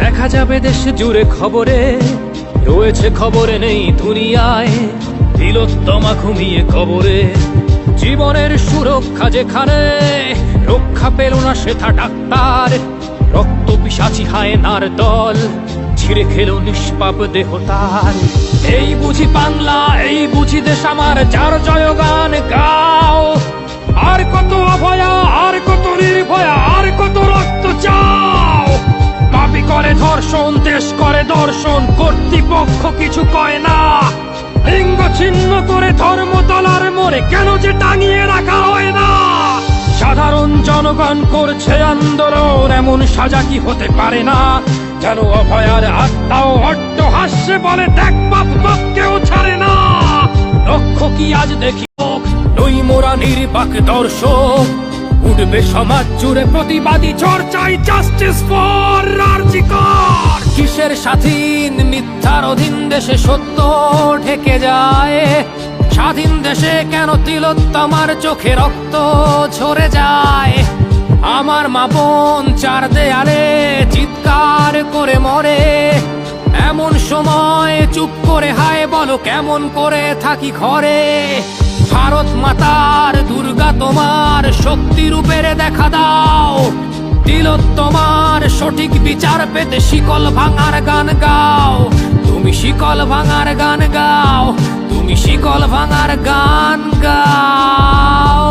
দেখা যাবে দেশ জুড়ে খবরে, রয়েছে খবরে নেই দুনিয়ায়। তিলোত্তমা ঘুমিয়ে কবরে, জীবনের সুরক্ষা যেখানে, রক্ষা পেল না সেথা ডাক্তার। রক্ত পিশাচি হায়নার দল ছিঁড়ে খেলো নিষ্পাপ দেহ তার। এই বুঝি বাংলা, এই বুঝি দেশ আমার, যার জয়গান গাও। আর কত অভয়া, আর কত নির্ভয়া, আর কত রক্ত চাও। পাপী করে ধর্ষণ, দেশ করে দর্শন, কর্তৃপক্ষ কিছু কয় না। লিঙ্গ ছিন্ন করে ধর্ম তলার মোড়ে কেন যে টাঙিয়ে রাখা হয় না। সাধারণ জনগণ করছে আন্দোলন, এমন সাজা কি হতে পারে না। যেন অভয়ার আত্মাও অট্ট হাস্যে বলে, দেখ বাপ বাপকেও ছাড়ে না। লক্ষ্য কি আজ দেখি নই মোরা নির্বাক দর্শক, উঠবে সমাজ জুড়ে প্রতিবাদী চর্চায়, জাস্টিস ফর আরজি কর। কিসের স্বাধীন মিথ্যার অধীন দেশে সত্য ঢেকে যায়। স্বাধীন দেশে কেন তিলোত্তমার চোখে রক্ত ঝরে যায়। আমার মা বোন চার দেয়ালে চিৎকার করে মরে, এমন সময় চুপ করে হায় বলো কেমন করে থাকি ঘরে। ভারত মাতার দুর্গা তোমার শক্তি রূপের দেখা দাও। তিলোত্তমার সঠিক বিচার পেতে শিকল ভাঙার গান গাও। তুমি শিকল ভাঙার গান গাও, তুমি শিকল ভাঙার গান গাও।